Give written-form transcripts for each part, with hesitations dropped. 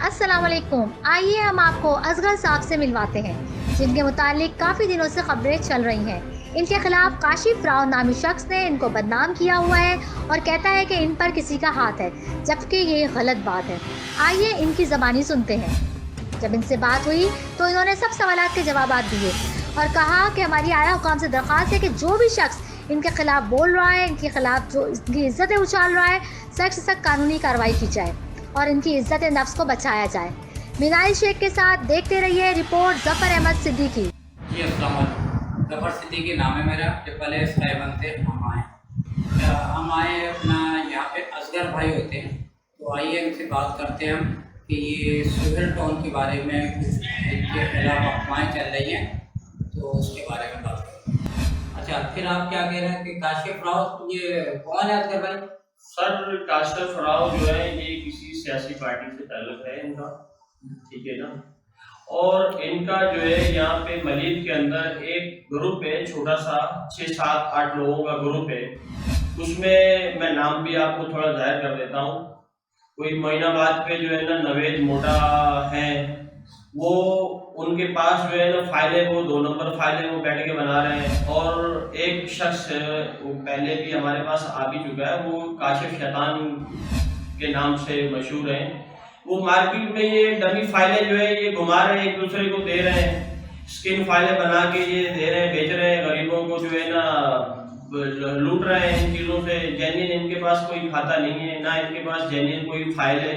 अस्सलाम वालेकुम। आइए हम आपको असगर साहब से मिलवाते हैं, जिनके मुतालिक काफ़ी दिनों से खबरें चल रही हैं। इनके खिलाफ काशिफ राव नामी शख्स ने इनको बदनाम किया हुआ है और कहता है कि इन पर किसी का हाथ है, जबकि ये गलत बात है। आइए इनकी ज़बानी सुनते हैं। जब इनसे बात हुई तो इन्होंने सब सवालात के जवाब दिए और कहा कि हमारी आला हुकाम से दरख्वास्त है कि जो भी शख्स इनके खिलाफ बोल रहा है, इनके खिलाफ जो इनकी इज्जतें उछाल रहा है, सख्त से सख्त कानूनी कार्रवाई की जाए और इनकी इज्जत नफ्स को बचाया जाए। मिनाइल शेख के साथ देखते रहिए रिपोर्ट ज़फ़र अहमद सिद्दीकी। जी अस्सलाम वालेकुम। ज़फ़र सिद्दीकी नाम है मेरा। #SkyBan से हम आए अपना यहाँ पे असगर भाई होते हैं, तो आइए इनसे बात करते हैं हम कि ये सुहेल टाउन के बारे में इनके खिलाफ अफवाहें चल रही हैं, तो उसके बारे में बात करते हैं। अच्छा, फिर आप क्या कह रहे हैं कि काशिफ राव ये कौन है असगर भाई? सर, काशिफ राव जो है ये किसी सियासी पार्टी से ताल्लुक है इनका, ठीक है ना। और इनका जो है यहाँ पे मलीद के अंदर एक ग्रुप है, छोटा सा 6, 7, 8 लोगों का ग्रुप है। उसमें मैं नाम भी आपको थोड़ा जाहिर कर देता हूँ। कोई मोइनाबाद पे जो है ना नवेद मोटा है, वो उनके पास जो है ना फाइलें, वो 2 नंबर फाइलें वो बैठ के बना रहे हैं। और एक शख्स वो पहले भी हमारे पास आ भी चुका है, वो काशिफ शैतान के नाम से मशहूर है। वो मार्केट में ये डमी फाइलें जो है ये घुमा रहे हैं, एक दूसरे को दे रहे हैं, स्किन फाइलें बना के ये दे रहे हैं, बेच रहे हैं, गरीबों को जो है ना लूट रहे हैं इन चीज़ों से। जेन्युइन इनके पास कोई खाता नहीं है, ना इनके पास जेन्युइन कोई फाइल है।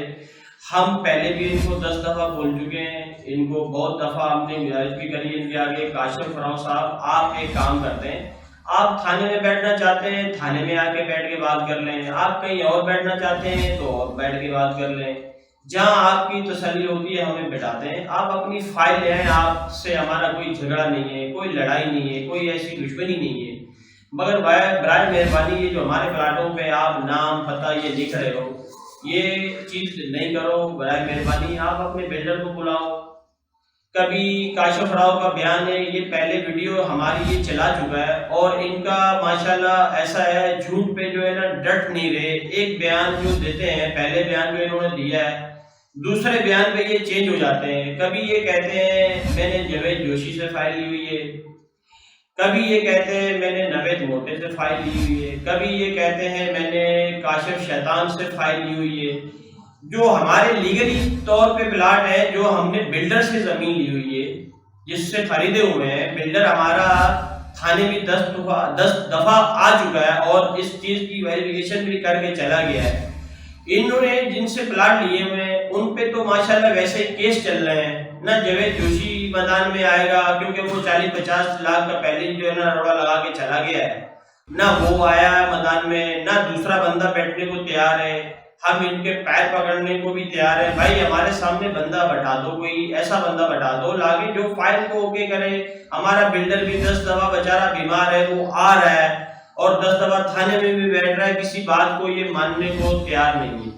हम पहले भी इनको 10 दफ़ा बोल चुके हैं, इनको बहुत दफ़ा हमने गुजारिश भी करी इनके आगे। काशिफ राव साहब, आप एक काम करते हैं, आप थाने में बैठना चाहते हैं थाने में आके बैठ के बात कर लें, आप कहीं और बैठना चाहते हैं तो और बैठ के बात कर लें, जहाँ आपकी तसल्ली होती है हमें बैठाते हैं। आप अपनी फाइल ले आएं, आपसे हमारा कोई झगड़ा नहीं है, कोई लड़ाई नहीं है, कोई ऐसी दुश्मनी नहीं है। मगर बराए मेहरबानी ये जो हमारे प्लाटों पे आप नाम पता ये लिख रहे हो, ये चीज़ नहीं करो। बराए मेहरबानी आप अपने बिल्डर को बुलाओ। कभी काशिफ राव का बयान है, ये पहले वीडियो हमारी ये चला चुका है और इनका माशाल्लाह ऐसा है, झूठ पे जो है ना डट नहीं रहे। एक बयान जो देते हैं, पहले बयान जो इन्होंने दिया है, दूसरे बयान पे ये चेंज हो जाते हैं। कभी ये कहते हैं मैंने जावेद जोशी से फाइल ली हुई है, कभी ये कहते हैं मैंने नवेद मोटे से फाइल ली हुई है, कभी ये कहते हैं मैंने काशिफ शैतान से फाइल ली हुई है। जो हमारे लीगली तौर पे प्लाट है, जो हमने बिल्डर से ज़मीन ली हुई है, जिससे खरीदे हुए हैं, बिल्डर हमारा थाने में 10 दफ़ा आ चुका है और इस चीज़ की वेरिफिकेशन भी करके चला गया है। इन्होंने जिनसे प्लाट लिए हुए हैं उन पे तो माशाल्लाह वैसे केस चल रहे हैं। ना जावेद जोशी मैदान में आएगा क्योंकि वो 40-50 लाख का पहले जो है ना रोड़ा लगा के चला गया है, ना वो आया है मैदान में, ना दूसरा बंदा बैठने को तैयार है। हम इनके पैर पकड़ने को भी तैयार है। भाई हमारे सामने बंदा बैठा दो, कोई ऐसा बंदा बैठा दो लागे जो फाइल को ओके करे। हमारा बिल्डर भी 10 दफ़ा बेचारा बीमार है, वो आ रहा है और 10 दफ़ा थाने में भी बैठ रहा है, किसी बात को ये मानने को तैयार नहीं है।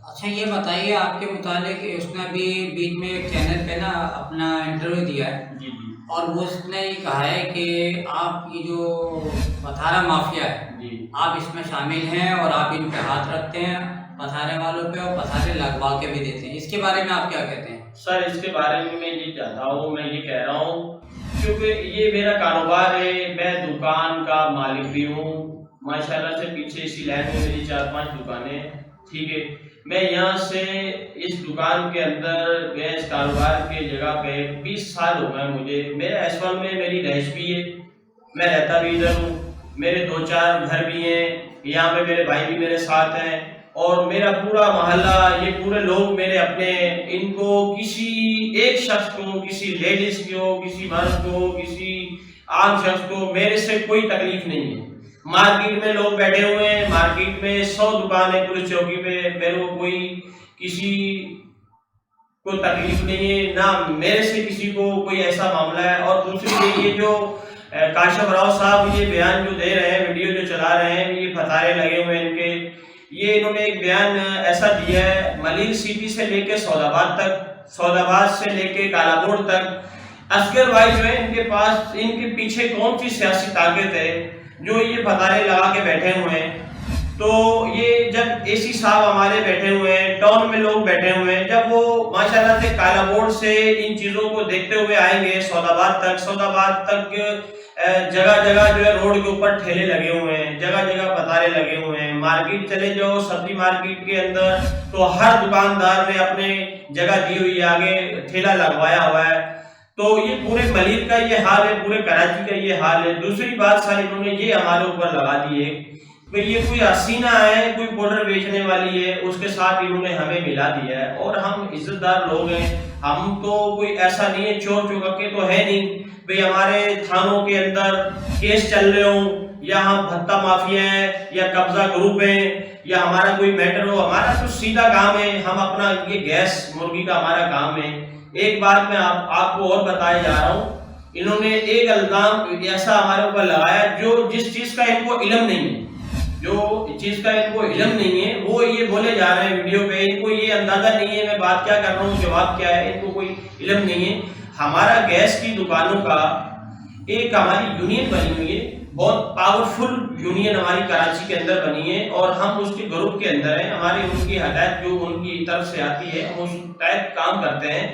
अच्छा, ये बताइए आपके मुतालिक उसने अभी बीच में एक चैनल पे ना अपना इंटरव्यू दिया है। जी जी। और वो उसने ये कहा है कि आप ये जो पथारा माफिया है जी, आप इसमें शामिल हैं और आप इन पे हाथ रखते हैं पथारे वालों पे और पथारे लगवा के भी देते हैं। इसके बारे में आप क्या कहते हैं? सर इसके बारे में मैं ये चाहता हूँ, मैं ये कह रहा हूँ क्योंकि ये मेरा कारोबार है, मैं दुकान का मालिक भी हूँ माशाल्लाह से। पीछे इसी लाइन में मेरी 4-5 दुकानें हैं, ठीक है। मैं यहाँ से इस दुकान के अंदर मैं इस कारोबार के जगह पे 20 साल हो गए मुझे। मेरे S1 में मेरी रहायश भी है, मैं रहता भी इधर हूँ, मेरे 2-4 घर भी हैं यहाँ पे, मेरे भाई भी मेरे साथ हैं और मेरा पूरा मोहल्ला, ये पूरे लोग मेरे अपने। इनको किसी एक शख्स को, किसी लेडीज को, किसी मर्द को, किसी आम शख्स को मेरे से कोई तकलीफ नहीं है। मार्केट में लोग बैठे हुए हैं, मार्केट में 100 दुकान है पुलिस चौकी पे, मेरे को कोई किसी को तकलीफ नहीं है, ना मेरे से किसी को कोई ऐसा मामला है। और दूसरी ये जो काशिफ राव साहब ये बयान जो दे रहे हैं, वीडियो जो चला रहे हैं, ये फतारे लगे हुए हैं इनके। ये इन्होंने एक बयान ऐसा दिया है, मलिर सिटी से लेके सौदाबाद तक, सौदाबाद से लेके कालाकोट तक असगर भाई जो है इनके पास, इनके पीछे कौन सी सियासी ताकत है जो ये फतारे लगा के बैठे हुए हैं। تو یہ جب اے سی صاحب ہمارے بیٹھے ہوئے ہیں، ٹاؤن میں لوگ بیٹھے ہوئے ہیں، جب وہ ماشاءاللہ سے کالا بورڈ سے ان چیزوں کو دیکھتے ہوئے آئیں گے سعود آباد تک جگہ جگہ جو ہے روڈ کے اوپر ٹھیلے لگے ہوئے ہیں، جگہ جگہ پتارے لگے ہوئے ہیں، مارکیٹ چلے جاؤ سبزی مارکیٹ کے اندر تو ہر دکاندار نے اپنے جگہ دی ہوئی ہے، آگے ٹھیلا لگوایا ہوا ہے۔ تو یہ پورے ملیر کا یہ حال ہے، پورے کراچی کا یہ حال ہے۔ دوسری بات ساری انہوں نے یہ ہمارے اوپر لگا دی ہے کہ یہ کوئی حسینہ ہے، کوئی پاؤڈر بیچنے والی ہے، اس کے ساتھ انہوں نے ہمیں ملا دیا ہے، اور ہم عزت دار لوگ ہیں، ہم تو کوئی ایسا نہیں ہے، چور چکے تو ہے نہیں بھئی ہمارے تھانوں کے اندر کیس چل رہے ہوں، یا ہم بھتہ مافیا ہیں، یا قبضہ گروپ ہیں، یا ہمارا کوئی میٹر ہو۔ ہمارا تو سیدھا کام ہے، ہم اپنا یہ گیس مرغی کا ہمارا کام ہے۔ ایک بات میں آپ کو اور بتایا جا رہا ہوں، انہوں نے ایک الزام ایسا ہمارے اوپر لگایا جس چیز کا ان کو علم نہیں ہے، وہ یہ بولے جا رہے ہیں ویڈیو پہ، ان کو یہ اندازہ نہیں ہے میں بات کیا کر رہا ہوں، جواب کیا ہے، ان کو کوئی علم نہیں ہے۔ ہمارا گیس کی دکانوں کا ایک ہماری یونین بنی ہوئی ہے، بہت پاورفل یونین ہماری کراچی کے اندر بنی ہے، اور ہم اس کے گروپ کے اندر ہیں۔ ہماری ان کی ہدایت جو ان کی طرف سے آتی ہے ہم اس تحت کام کرتے ہیں۔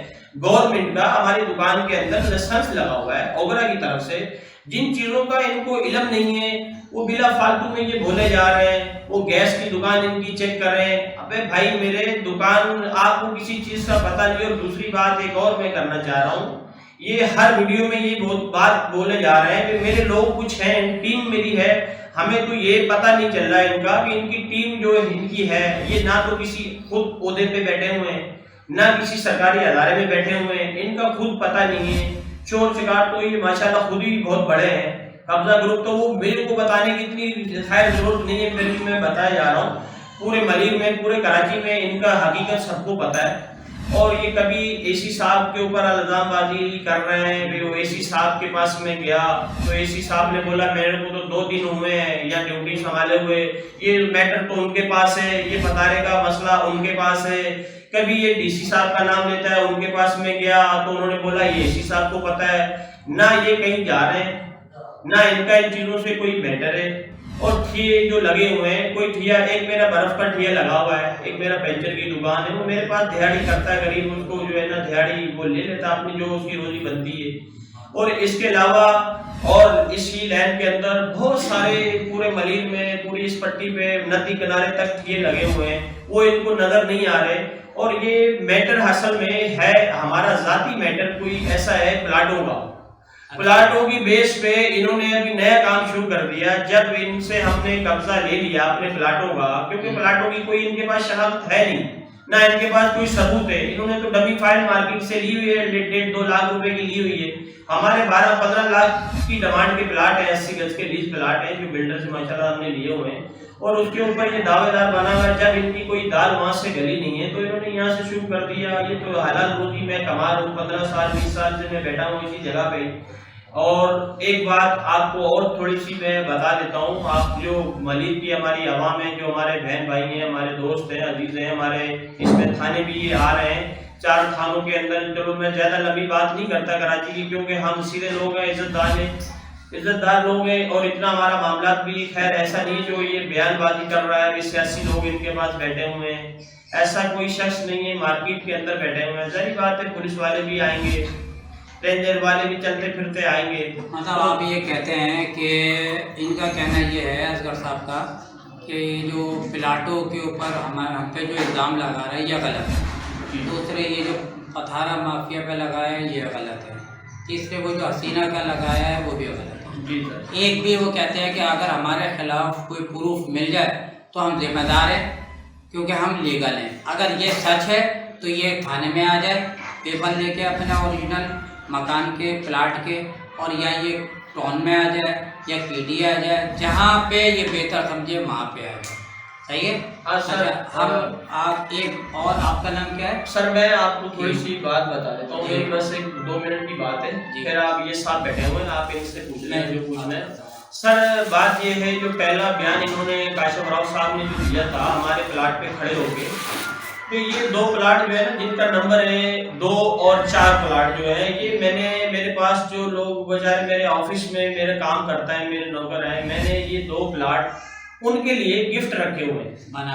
گورنمنٹ کا ہماری دکان کے اندر لائسنس لگا ہوا ہے اوگرا کی طرف سے۔ جن چیزوں کا ان کو علم نہیں ہے وہ بلا فالتو میں یہ بولے جا رہے ہیں، وہ گیس کی دکان ان کی چیک کر رہے ہیں۔ ابے بھائی میرے دکان آپ کو کسی چیز کا پتہ نہیں۔ اور دوسری بات ایک اور میں کرنا چاہ رہا ہوں، یہ ہر ویڈیو میں یہ بہت بات بولے جا رہے ہیں کہ میرے لوگ کچھ ہیں، ٹیم میری ہے، ہمیں تو یہ پتہ نہیں چل رہا ہے ان کا کہ ان کی ٹیم جو ان کی ہے یہ نہ تو کسی خود عہدے پہ بیٹھے ہوئے ہیں، نہ کسی سرکاری ادارے میں بیٹھے ہوئے ہیں، ان کا خود پتہ نہیں ہے۔ چور چکار تو یہ ماشاءاللہ خود ہی بہت بڑے ہیں، قبضہ گروپ تو وہ میرے کو بتانے کی اتنی خیر ضرورت نہیں ہے، پھر بھی میں بتایا جا رہا ہوں۔ پورے ملیر میں، پورے کراچی میں ان کا حقیقت سب کو پتہ ہے، اور یہ کبھی اے سی صاحب کے اوپر الزام بازی کر رہے ہیں کہ وہ اے سی صاحب کے پاس میں گیا تو اے سی صاحب نے بولا میرے کو تو 2 دن ہوئے ہیں یا ڈیوٹی سنبھالے ہوئے، یہ میٹر تو ان کے پاس ہے، یہ پتارے کا مسئلہ ان کے پاس ہے۔ کبھی یہ ڈی سی صاحب کا نام لیتا ہے، ان کے پاس میں گیا تو انہوں نے بولا یہ اے سی صاحب کو پتہ ہے، نہ یہ کہیں جا رہے ہیں، نہ ان کا ان چیزوں سے کوئی میٹر ہے۔ اور ٹھیے جو لگے ہوئے ہیں، کوئی ٹھیا، ایک میرا برف کا ٹھیا لگا ہوا ہے، ایک میرا پنچر کی دکان ہے، وہ میرے پاس دہاڑی کرتا ہے، غریب اس کو جو ہے نا دہاڑی وہ لے لیتا اپنی جو اس کی روزی بنتی ہے۔ اور اس کے علاوہ اور اسی لین کے اندر بہت سارے پورے ملیر میں، پوری اس پٹی پہ ندی کنارے تک ٹھیے لگے ہوئے ہیں، وہ ان کو نظر نہیں آ رہے۔ اور یہ میٹر اصل میں ہے ہمارا ذاتی میٹر، کوئی ایسا ہے پلاٹوں کا، پلاٹوں کی بیس پہ انہوں نے ابھی نیا کام شروع کر دیا۔ جب ان سے ہم نے قبضہ لے لیا اپنے پلاٹوں کا، کیونکہ پلاٹوں کی کوئی ان کے پاس شناخت ہے نہیں، نہ ان کے پاس کوئی ثبوت ہے، انہوں نے تو ڈمی فائل مارکیٹ سے لی ہوئی ہے، 1.5-2 لاکھ روپے کی لی ہوئی ہے۔ ہمارے 12-15 لاکھ کی ڈیمانڈ کے پلاٹ ہیں، 80 گز کے لیز پلاٹ ہیں جو بلڈر سے ماشاءاللہ ہم نے لیے ہوئے ہیں، اور اس کے اوپر یہ دعوے دار بنا ہوا ہے۔ جب ان کی کوئی دال وہاں سے گلی نہیں ہے تو انہوں نے یہاں سے شروع کر دیا۔ یہ تو حلال روزی میں کما رہا ہوں، 15 سال 20 سال سے میں بیٹھا ہوں اسی جگہ پہ۔ اور ایک بات آپ کو اور تھوڑی سی میں بتا دیتا ہوں، آپ جو ملیر کی ہماری عوام ہے، جو ہمارے بہن بھائی ہیں، ہمارے دوست ہیں، عزیز ہیں ہمارے، اس میں تھانے بھی یہ آ رہے ہیں 4 تھانوں کے اندر۔ چلو میں زیادہ لمبی بات نہیں کرتا کراچی کی، کیونکہ ہم سیدھے لوگ ہیں، عزت دار لوگ ہیں، اور اتنا ہمارا معاملات بھی خیر ایسا نہیں جو یہ بیان بازی کر رہا ہے کہ سیاسی لوگ ان کے پاس بیٹھے ہوئے ہیں، ایسا کوئی شخص نہیں ہے مارکیٹ کے اندر بیٹھے ہوئے ہیں۔ ظاہر بات ہے پولیس والے بھی آئیں گے، رینجر والے بھی چلتے پھرتے آئیں گے۔ مطلب آپ یہ کہتے ہیں کہ ان کا کہنا یہ ہے اصغر صاحب کا کہ جو پلاٹوں کے اوپر ہم پہ جو الزام لگا رہا ہے یہ غلط ہے، دوسرے یہ جو پتھارا مافیا پہ لگایا ہے یہ غلط ہے، تیسرے وہ جو حسینہ کا لگایا ہے وہ بھی غلط ہے۔ ایک بھی وہ کہتے ہیں کہ اگر ہمارے خلاف کوئی پروف مل جائے تو ہم ذمہ دار ہیں کیونکہ ہم لیگل ہیں۔ اگر یہ سچ ہے تو یہ تھانے میں آ جائے پیپر لے کے اپنا اوریجنل مکان کے پلاٹ کے، اور یا یہ ٹاؤن میں آ جائے یا KD آ جائے، جہاں پہ یہ بہتر سمجھے وہاں پہ آ جائے۔ صحیح ہے؟ سر ہم آپ ایک اور آپ کا نام کیا ہے؟ سر میں آپ کو تھوڑی سی بات بتا دیتا ہوں، میری بس 1-2 منٹ کی بات ہے، پھر آپ یہ ساتھ بیٹھے ہوئے ہیں، آپ ان سے پوچھ لیں جو پوچھنا ہے۔ سر بات یہ ہے جو پہلا بیان انہوں نے کاشف راؤ صاحب نے جو دیا تھا ہمارے پلاٹ پہ کھڑے ہو کے، تو یہ 2 پلاٹ جو ہے نا جن کا نمبر ہے 2 اور 4 پلاٹ جو ہے، یہ میں نے میرے پاس جو لوگ بچارے میرے آفس میں میرے کام کرتا ہے، میرے نوکر ہیں، میں نے یہ 2 پلاٹ उनके लिए गिफ्ट रखे हुए हैं, बना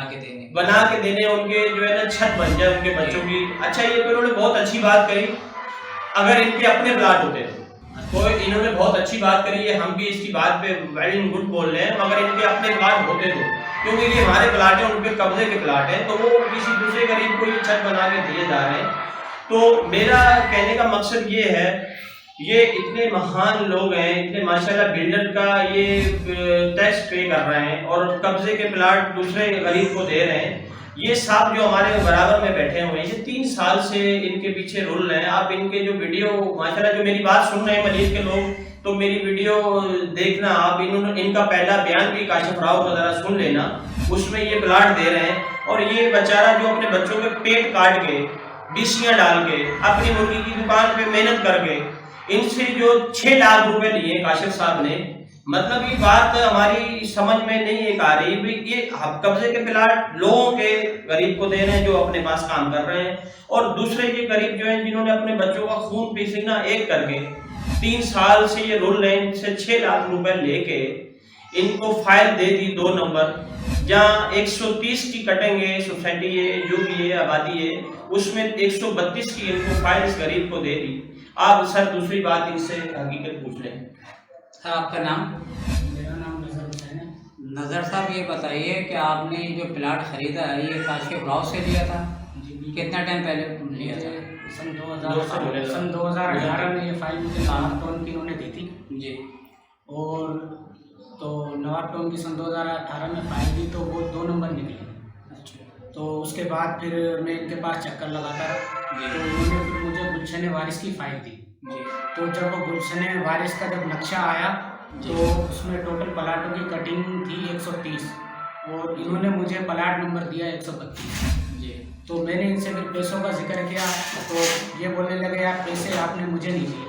के देने उनके जो है ना छत बन जाए उनके बच्चों की। अच्छा, ये तो इन्होंने बहुत अच्छी बात कही, अगर इनके अपने प्लाट होते तो इन्होंने बहुत अच्छी बात करी है, हम भी इसकी बात पे वेरी गुड बोल रहे हैं। अगर इनके अपने प्लाट होते तो, क्योंकि ये हमारे प्लाट है, उनके कब्जे के प्लाट है, तो वो किसी दूसरे गरीब को ये छत बना के दिए जा रहे हैं। तो मेरा कहने का मकसद ये है, ये इतने महान लोग हैं, इतने माशाल्लाह बिल्डर का ये टैक्स पे कर रहे हैं और कब्जे के प्लाट दूसरे गरीब को दे रहे हैं। ये साहब जो हमारे बराबर में बैठे हुए हैं, ये 3 साल से इनके पीछे रुल रहे हैं। आप इनके जो वीडियो माशाल्लाह जो मेरी बात सुन रहे हैं मलीद के लोग, तो मेरी वीडियो देखना आप, इनका पहला बयान भी काशिफ राव को जरा सुन लेना, उसमें ये प्लाट दे रहे हैं। और ये बेचारा जो अपने बच्चों के पेट काट के, बीसियाँ डाल के, अपनी मुर्गी की दुकान पे मेहनत करके इनसे जो 6 लाख रुपए लिए काशिफ साहब ने, मतलब ये बात हमारी समझ में नहीं एक आ रही भी ये कब्जे के प्लाट लोगों के गरीब को दे रहे हैं जो अपने पास काम कर रहे हैं, और दूसरे ये गरीब जो हैं जिन्होंने अपने बच्चों का खून पसीना एक करके 3 साल से ये रूल लाइन से 6 लाख रुपए लेके इनको फाइल दे दी 2 नंबर, जहाँ 130 की कटेंगे सोसाइटी है जो भी है आबादी है, उसमें 132 की इनको फाइल इस गरीब को दे दी। आप सर दूसरी बात इनसे हकीकत पूछ लें। सर आपका नाम? मेरा नाम नजर हुसैन है। नज़र साहब, ये बताइए कि आपने जो प्लाट खरीदा है ये काशिफ राव से लिया था? कितना टाइम पहले लिया था? सन 2018 में ये फाइल मुझे नवाब टाउन की इन्होंने दी थी जी। और तो नवाब टाउन की सन 2018 में फाइल दी तो वो 2 नंबर निकली। अच्छा। तो उसके बाद फिर मैं इनके पास चक्कर लगाता रहा, तो इन्होंने फिर मुझे गुलशन वारिस की फाइल दी जी। तो जब गुलशन वारिस का जब नक्शा आया तो उसमें टोटल प्लाटों की कटिंग थी 130 और इन्होंने मुझे प्लाट नंबर दिया 132 जी। तो मैंने इनसे फिर पैसों का जिक्र किया तो ये बोलने लगे यार पैसे आपने मुझे नहीं दिए।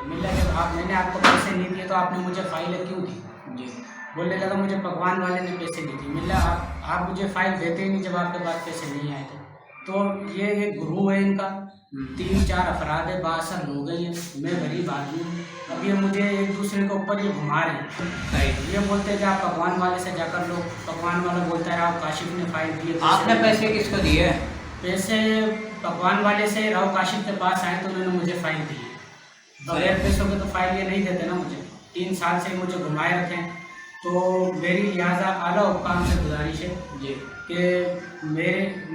मैंने आपको पैसे नहीं दिए तो आपने मुझे फाइल क्यों दी? जी। बोलने लगा मुझे पकवान वाले ने पैसे नहीं दिए। मिला आप मुझे फाइल देते ही नहीं जब आपके पास पैसे नहीं आए थे। तो ये एक गुरु है इनका, 3-4 अफराद है, 62 लोग हैं, मैं गरीब आदमी हूँ। अब ये मुझे एक दूसरे के ऊपर ये घुमा रहे हैं, ये बोलते हैं कि आप पकवान वाले से जाकर लो, पकवान वाला बोलता है आप काशिफ ने फाइल दिए। आपने पैसे किसको दिए? पैसे पकवान वाले से राव काशिफ के पास आए तो उन्होंने मुझे फाइल दी। बगैर पैसों के तो फाइल ये नहीं देते ना मुझे, 3 साल से मुझे घुमाए रखें। तो मेरी लिहाजा आला हुकाम से गुजारिश है जी कि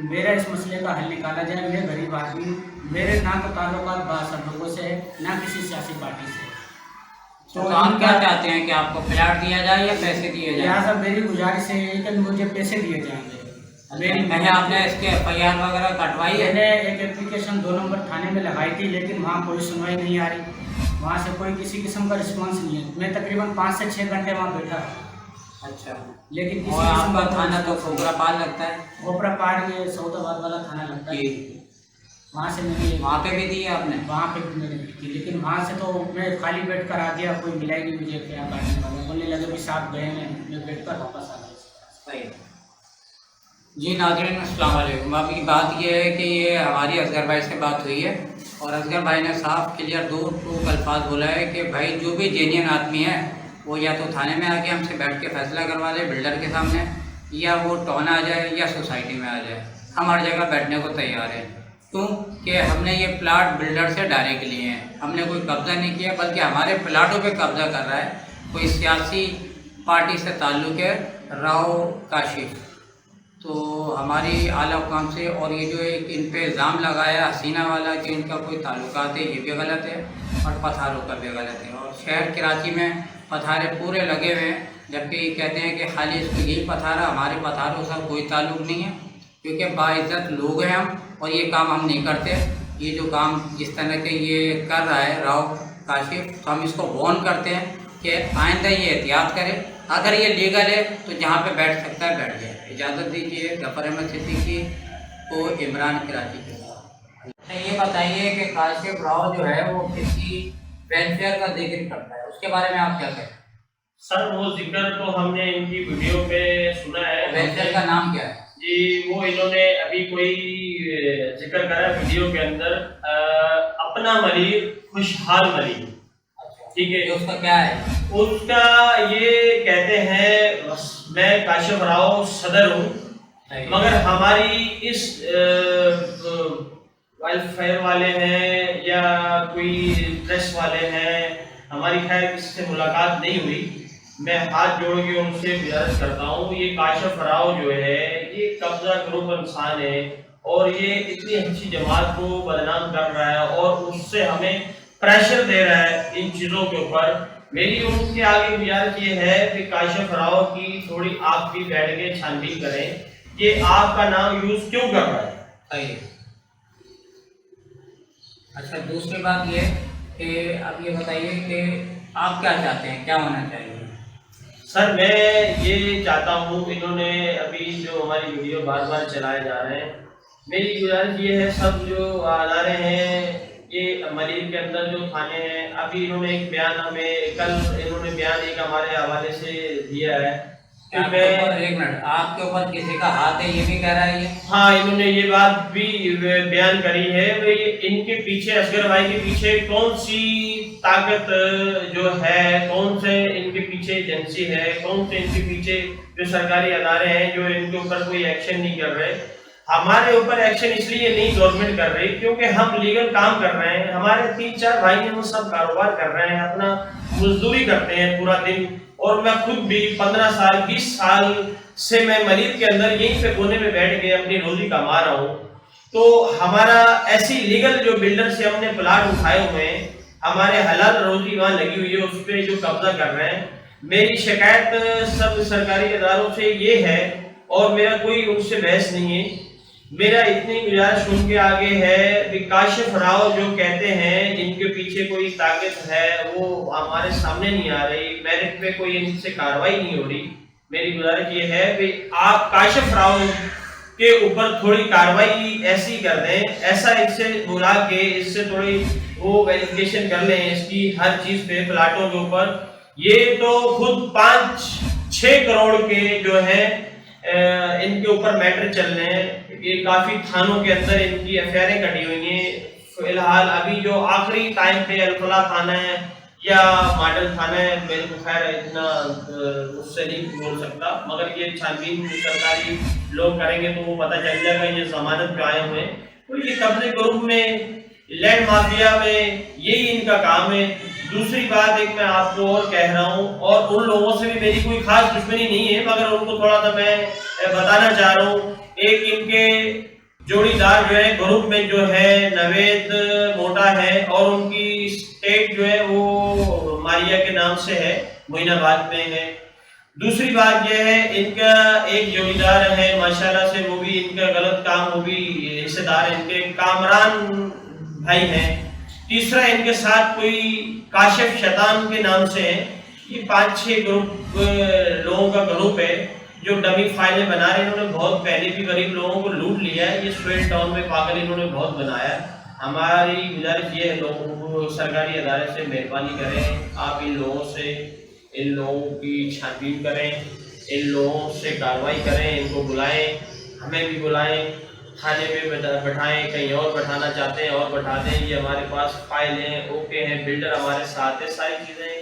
मेरा इस मसले का हल निकाला जाए। मैं गरीब आदमी हूँ, मेरे ना तो ताल्लुकात बासर लोगों से है ना किसी सियासी पार्टी से। तो आप क्या चाहते हैं कि आपको प्लाट दिया जाए या पैसे दिए जाए? लिहाजा मेरी गुजारिश है कि मुझे पैसे दिए जाएंगे। पहले आपने इसके FIR वगैरह कटवाई है? मैंने एक एप्लीकेशन 2 नंबर थाने में लगाई थी लेकिन वहाँ कोई सुनवाई नहीं आ रही, वहाँ से कोई किसी किस्म का रिस्पांस नहीं है। मैं तकरीबन 5 से 6 घंटे वहाँ बैठा रहा। अच्छा। लेकिन किसी और किस्म आपका का थाना तो खोपरापाल लगता है? खोपरापाल ये सऊदाबाद वाला थाना लगता है, वहाँ से मैंने वहाँ पे भी दी है आपने? वहाँ पे मैंने दी थी लेकिन वहाँ से तो मैं खाली बैठ कर आ गया, कोई मिला ही नहीं मुझे क्या काटने वाला। बोलने लगे भी साहब गए हैं, मैं बैठ कर वापस आ गया। जी नाज़रीन अस्सलाम वालेकुम। अभी बात ये है कि ये हमारी असगर भाई से बात हुई है और असगर भाई ने साफ क्लियर 2 अल्फाज बोला है कि भाई जो भी जेन्युइन आदमी है वो या तो थाने में आके हमसे बैठ के फैसला करवा ले बिल्डर के सामने, या वो टाउन आ जाए या सोसाइटी में आ जाए। हम हर जगह बैठने को तैयार हैं, क्यों कि हमने ये प्लाट बिल्डर से डायरेक्ट लिए हैं, हमने कोई कब्ज़ा नहीं किया, बल्कि हमारे प्लाटों पे कब्ज़ा कर रहा है कोई सियासी पार्टी से ताल्लुक़ है राव काशिफ। तो हमारी आला हुकाम से और ये जो एक इन पे इल्ज़ाम लगाया हसीना वाला कि इनका कोई ताल्लुकात है, ये भी गलत है और पथारों का भी गलत है। और शहर कराची में पथारे पूरे लगे हुए हैं, जबकि ये कहते हैं कि खाली इसको यही पथारा, हमारे पथारों से कोई ताल्लुक़ नहीं है, क्योंकि बाइज़्ज़त लोग हैं हम और ये काम हम नहीं करते। ये जो काम जिस तरह के ये कर रहा है राव काशिफ, तो हम इसको वार्न करते हैं कि आइंदा ये एहतियात करे, अगर ये लीगल है तो जहाँ पे बैठ सकता है बैठ जाए। इजाज़त दीजिए गफ़र अहमद सिद्दीकी को, इमरान कराची के साथ। ये बताइए कि काशिफ राव जो है वो किसी वेलफेयर का जिक्र करता है, उसके बारे में आप क्या कहें? सर वो जिक्र तो हमने इनकी वीडियो पे सुना है। वेलफेयर का नाम क्या है? जी वो इन्होंने अभी कोई जिक्र करा वीडियो के अंदर, अपना मरीज खुशहाल मरीज। ٹھیک ہے، اس کا کیا ہے؟ اس کا یہ کہتے ہیں میں کاشف راؤ صدر ہوں، مگر ہماری اس ویلفیئر والے ہیں یا کوئی پریس والے ہیں، ہماری خیر کسی سے ملاقات نہیں ہوئی۔ میں ہاتھ جوڑ کے ان سے گزارش کرتا ہوں، یہ کاشف راؤ جو ہے یہ قبضہ گروپ انسان ہے اور یہ اتنی اچھی جماعت کو بدنام کر رہا ہے اور اس سے ہمیں پریشر دے رہا ہے ان چیزوں کے اوپر۔ میری ان کے آگے گزارش یہ ہے کہ کاشف راؤ کی تھوڑی آپ بھی بیٹھ کے چھانبین کریں کہ آپ کا نام یوز کیوں کر رہا ہے۔ صحیح۔ اچھا، دوسری بات یہ کہ اب یہ بتائیے کہ آپ کیا چاہتے ہیں، کیا ہونا چاہیے؟ سر میں یہ چاہتا ہوں، انہوں نے ابھی جو ہماری ویڈیو بار بار چلائے جا رہے ہیں، میری گزارش یہ ہے سب جو ادارے ہیں یہ ملیر کے اندر جو تھانے ہیں، ابھی انہوں نے ایک بیان ہمیں کل انہوں نے بیان ایک ہمارے حوالے سے دیا ہے کہ ایک منٹ، آپ کے اوپر کسی کا ہاتھ ہے یہ بھی کہہ رہا ہے یہ؟ ہاں، انہوں نے یہ بات بھی بیان کری ہے، ان کے پیچھے اصغر بھائی کے پیچھے کون سی طاقت جو ہے، کون سے ان کے پیچھے ایجنسی ہے، کون سے ان کے پیچھے جو سرکاری ادارے ہیں جو ان کے اوپر کوئی ایکشن نہیں کر رہے۔ ہمارے اوپر ایکشن اس لیے نہیں گورنمنٹ کر رہی کیونکہ ہم لیگل کام کر رہے ہیں، ہمارے 3-4 بھائی ہیں وہ سب کاروبار کر رہے ہیں، اپنا مزدوری کرتے ہیں پورا دن، اور میں خود بھی 15 سال 20 سال سے میں ملیر کے اندر یہیں پہ کونے میں بیٹھ کے اپنی روزی کما رہا ہوں۔ تو ہمارا ایسی لیگل جو بلڈر سے ہم نے پلاٹ اٹھائے ہوئے ہیں، ہمارے حلال روزی وہاں لگی ہوئی ہے، اس پہ جو قبضہ کر رہے ہیں۔ میری شکایت سب سرکاری اداروں سے یہ ہے اور میرا کوئی ان سے بحث نہیں ہے، میرا اتنی گزارش ان کے آگے ہے کہ کاشف راؤ جو کہتے ہیں ان کے پیچھے کوئی طاقت ہے وہ ہمارے سامنے نہیں آ رہی، میرٹ پہ کوئی ان سے کارروائی نہیں ہو رہی۔ میری گزارش یہ ہے کہ آپ کاشف راؤ کے اوپر تھوڑی کارروائی ایسی کر دیں، ایسا اس سے بلا کے اس سے تھوڑی وہ ویریفیکیشن کر لیں اس کی ہر چیز پہ، پلاٹوں کے اوپر۔ یہ تو خود 5-6 کروڑ کے جو ہے ان کے اوپر میٹر چل رہے ہیں، یہ کافی تھانوں کے اندر ان کی ایف آئی آریں کٹی ہوئی ہیں۔ فی الحال ابھی جو آخری ٹائم پہ الفلاح تھانہ ہے یا ماڈل تھانہ ہے، میرے کو خیر اتنا اس سے نہیں بول سکتا، مگر یہ چھانبین سرکاری لوگ کریں گے تو وہ پتہ چل جائے گا۔ یہ ضمانت پہ آئے ہوئے ہیں، تو یہ قبضے گروپ میں، لینڈ مافیا میں یہی ان کا کام ہے۔ دوسری بات ایک میں آپ کو اور کہہ رہا ہوں، اور ان لوگوں سے بھی میری کوئی خاص دشمنی نہیں ہے، مگر ان کو تھوڑا سا میں بتانا چاہ رہا ہوں۔ ایک ان کے جوڑی دار جو ہے گروپ میں جو ہے نوید موٹا ہے، اور ان کی اسٹیٹ جو ہے وہ ماریا کے نام سے ہے، معین آباد میں ہے۔ دوسری بات یہ ہے ان کا ایک جوڑی دار ہے ماشاءاللہ سے، وہ بھی ان کا غلط کام، وہ بھی حصے دار ہیں، ان کے کامران بھائی ہیں۔ تیسرا ان کے ساتھ کوئی کاشف شیطان کے نام سے ہے۔ یہ 5-6 گروپ لوگوں کا گروپ ہے جو ڈمی فائلیں بنا رہے ہیں۔ انہوں نے بہت پہلے بھی غریب لوگوں کو لوٹ لیا ہے، یہ سویل ٹاؤن میں پاگل انہوں نے بہت بنایا ہے۔ ہماری گزارش یہ ہے لوگوں کو، سرکاری ادارے سے مہربانی کریں، آپ ان لوگوں کی چھانبین کریں، ان لوگوں سے کارروائی کریں، ان کو بلائیں، ہمیں بھی بلائیں، تھانے میں بٹھائیں، کہیں اور بٹھانا چاہتے ہیں اور بٹھا دیں، یہ ہمارے پاس فائل ہیں، اوکے ہیں، بلڈر ہمارے ساتھ ہے، ساری چیزیں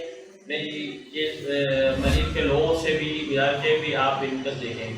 میری یہ ملیر کے لوگوں سے بھی گزارش ہے بھی آپ ان کو دیکھیں۔